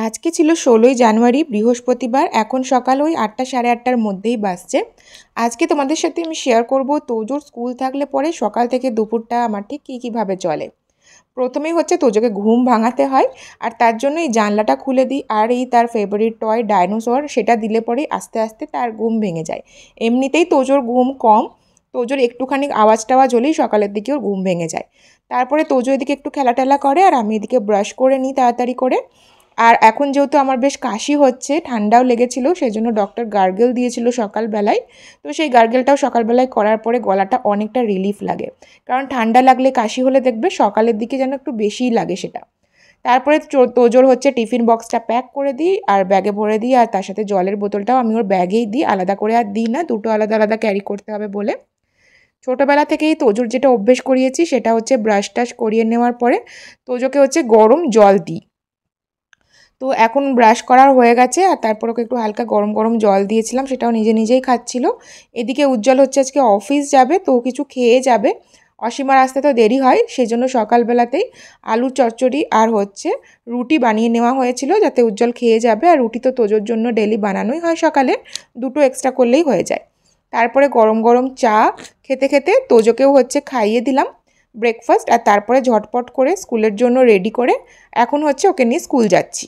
আজকে ছিল ১৬ই জানুয়ারি বৃহস্পতিবার। এখন সকাল ওই ৮টা সাড়ে ৮টার মধ্যেই বাজছে। আজকে তোমাদের সাথে আমি শেয়ার করব তোজোর স্কুল থাকলে পরে সকাল থেকে দুপুরটা আমার ঠিক কী ভাবে চলে। প্রথমেই হচ্ছে তোজোকে ঘুম ভাঙাতে হয়, আর তার জন্য এই জানলাটা খুলে দিই, আর এই তার ফেভারিট টয় ডাইনোসর সেটা দিলে পরেই আস্তে আস্তে তার ঘুম ভেঙে যায়। এমনিতেই তোজোর ঘুম কম, তোজোর একটুখানি আওয়াজ টাওয়াজ হলেই সকালের দিকে ওর ঘুম ভেঙে যায়। তারপরে তোজো এদিকে একটু খেলা টেলা করে আর আমি এদিকে ব্রাশ করে নিই তাড়াতাড়ি করে। আর এখন যেহেতু আমার বেশ কাশি হচ্ছে, ঠান্ডাও লেগেছিল, সেই জন্য ডক্টর গার্গেল দিয়েছিল সকালবেলায়। তো সেই গার্গেলটাও সকালবেলায় করার পরে গলাটা অনেকটা রিলিফ লাগে, কারণ ঠান্ডা লাগলে কাশি হলে দেখবে সকালের দিকে যেন একটু বেশিই লাগে সেটা। তারপরে তোজোর হচ্ছে টিফিন বক্সটা প্যাক করে দিই আর ব্যাগে ভরে দিই, আর তার সাথে জলের বোতলটাও আমি ওর ব্যাগেই দিই, আলাদা করে আর দিই না, দুটো আলাদা আলাদা ক্যারি করতে হবে বলে। ছোটোবেলা থেকেই তোজোর যেটা অভ্যেস করিয়েছি সেটা হচ্ছে ব্রাশ টাশ করিয়ে নেওয়ার পরে তোজোকে হচ্ছে গরম জল দিই। তো এখন ব্রাশ করা হয়ে গেছে, আর তারপর ওকে একটু হালকা গরম গরম জল দিয়েছিলাম, সেটাও নিজে নিজেই খাচ্ছিল। এদিকে উজ্জ্বল হচ্ছে আজকে অফিস যাবে, তো কিছু খেয়ে যাবে। অসীমার আসতে তো দেরি হয়, সেই জন্য সকালবেলাতেই আলুর চচ্চড়ি আর হচ্ছে রুটি বানিয়ে নেওয়া হয়েছিল, যাতে উজ্জ্বল খেয়ে যাবে। আর রুটি তো তোজোর জন্য ডেলি বানানোই হয় সকালে, দুটো এক্সট্রা করলেই হয়ে যায়। তারপরে গরম গরম চা খেতে খেতে তোজোকেও হচ্ছে খাইয়ে দিলাম ব্রেকফাস্ট, আর তারপরে ঝটপট করে স্কুলের জন্য রেডি করে এখন হচ্ছে ওকে নিয়ে স্কুল যাচ্ছি।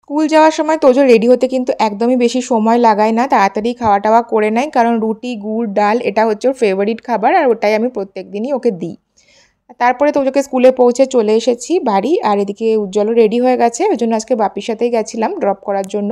স্কুল যাওয়ার সময় তোজো রেডি হতে কিন্তু একদমই বেশি সময় লাগায় না, তাড়াতাড়ি খাওয়া টাওয়া করে নেয়, কারণ রুটি গুড় ডাল এটা হচ্ছে ওর ফেভারিট খাবার, আর ওটাই আমি প্রত্যেক দিনই ওকে দিই। তারপরে তোজোকে স্কুলে পৌঁছে চলে এসেছি বাড়ি, আর এদিকে উজ্জ্বলও রেডি হয়ে গেছে, ওই জন্য আজকে বাপির সাথেই গেছিলাম ড্রপ করার জন্য।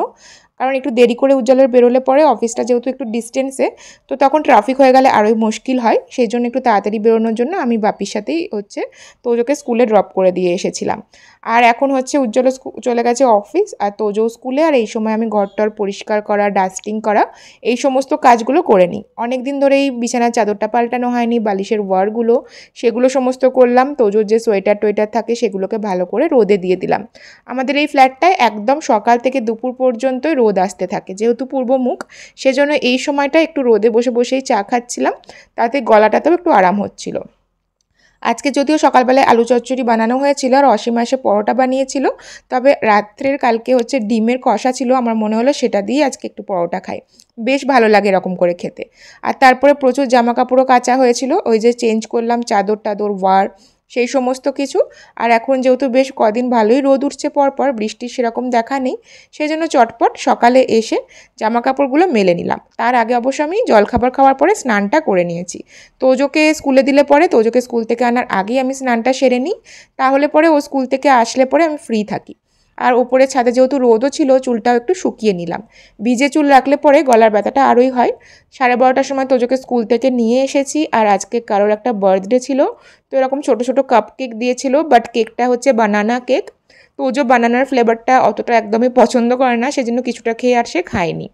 কারণ একটু দেরি করে উজ্জ্বলের বেরোলে পরে অফিসটা যেহেতু একটু ডিস্টেন্সে, তো তখন ট্রাফিক হয়ে গেলে আরোই মুশকিল হয়, সেই জন্য একটু তাড়াতাড়ি বেরোনোর জন্য আমি বাপির সাথেই হচ্ছে তোজোকে স্কুলে ড্রপ করে দিয়ে এসেছিলাম। আর এখন হচ্ছে উজ্জ্বল চলে গেছে অফিস, আর তোজো স্কুলে, আর এই সময় আমি ঘরটর পরিষ্কার করা ডাস্টিং করা এই সমস্ত কাজগুলো করে নিই। অনেক দিন ধরেই বিছানার চাদরটা পাল্টানো হয়নি, বালিশের ওয়ারগুলো সেগুলো সমস্ত করলাম। তোজোর যে সোয়েটার টোয়েটার থাকে সেগুলোকে ভালো করে রোদে দিয়ে দিলাম। আমাদের এই ফ্ল্যাটটায় একদম সকাল থেকে দুপুর পর্যন্তই রোদ আসতে থাকে, যেহেতু পূর্বমুখ, সেজন্য এই সময়টা একটু রোদে বসে বসেই চা খাচ্ছিলাম, তাতে গলাটাতেও একটু আরাম হচ্ছিল। আজকে যদিও সকালবেলায় আলু চচ্চড়ি বানানো হয়েছিল আর অসীমা এসে পরোটা বানিয়েছিল, তবে রাত্রের কালকে হচ্ছে ডিমের কষা ছিল, আমার মনে হলো সেটা দিয়ে আজকে একটু পরোটা খাই, বেশ ভালো লাগে এরকম করে খেতে। আর তারপরে প্রচুর জামা কাপড়ও কাচা হয়েছিল, ওই যে চেঞ্জ করলাম চাদর টাদর ওয়ার সেই সমস্ত কিছু। আর এখন যেহেতু বেশ কদিন ভালোই রোদ উঠছে পরপর, বৃষ্টির সেরকম দেখা নেই, সেই জন্য চটপট সকালে এসে জামা কাপড়গুলো মেলে নিলাম। তার আগে অবশ্য আমি জলখাবার খাওয়ার পরে স্নানটা করে নিয়েছি। তোজোকে স্কুলে দিলে পরে তোজোকে স্কুল থেকে আনার আগেই আমি স্নানটা সেরে নিই, তাহলে পরে ও স্কুল থেকে আসলে পরে আমি ফ্রি থাকি। আর ওপরে ছাদে যেহেতু রোদও ছিল, চুলটাও একটু শুকিয়ে নিলাম, ভিজে চুল রাখলে পরে গলার ব্যথাটা আরোই হয়। 12:30টার সময় তোজোকে স্কুল থেকে নিয়ে এসেছি, আর আজকে কারোর একটা বার্থডে ছিল, তো এরকম ছোটো ছোটো কাপ কেক দিয়েছিল, বাট কেকটা হচ্ছে বানানা কেক। তোজো বানানার ফ্লেভারটা অতটা একদমই পছন্দ করে না, সেজন্য কিছুটা খেয়ে আর সে খায়নি।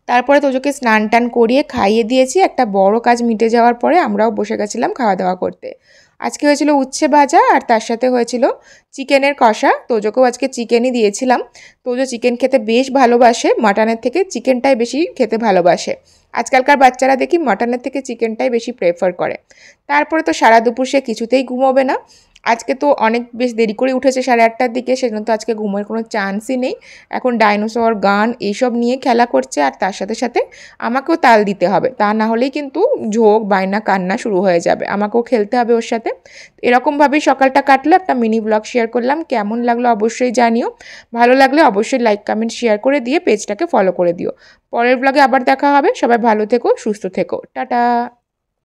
তারপরে তোজোকে স্নান টান করিয়ে খাইয়ে দিয়েছি, একটা বড় কাজ মিটে যাওয়ার পরে আমরাও বসে গেছিলাম খাওয়া দাওয়া করতে। আজকে হয়েছিল উচ্ছে ভাজা, আর তার সাথে হয়েছিল চিকেনের কষা। তোজোকেও আজকে চিকেনই দিয়েছিলাম, তোজো চিকেন খেতে বেশ ভালোবাসে, মাটনের থেকে চিকেনটাই বেশি খেতে ভালোবাসে। আজকালকার বাচ্চারা দেখি মাটনের থেকে চিকেনটাই বেশি প্রেফার করে। তারপরে তো সারা দুপুর সে কিছুতেই ঘুমোবে না, আজকে তো অনেক বেশ দেরি করে উঠেছে 8:30টার দিকে, সেজন্য তো আজকে ঘুমের কোনো চান্সই নেই। এখন ডাইনোসর গান এইসব নিয়ে খেলা করছে, আর তার সাথে সাথে আমাকেও তাল দিতে হবে, তা না হলেই কিন্তু ঝোঁক বায়না কান্না শুরু হয়ে যাবে, আমাকেও খেলতে হবে ওর সাথে। এরকমভাবেই সকালটা কাটলো, একটা মিনি ব্লগ শেয়ার করলাম, কেমন লাগলো অবশ্যই জানিও, ভালো লাগলে অবশ্যই লাইক কমেন্ট শেয়ার করে দিয়ে পেজটাকে ফলো করে দিও। পরের ব্লগে আবার দেখা হবে, সবাই ভালো থেকো সুস্থ থেকো, টাটা।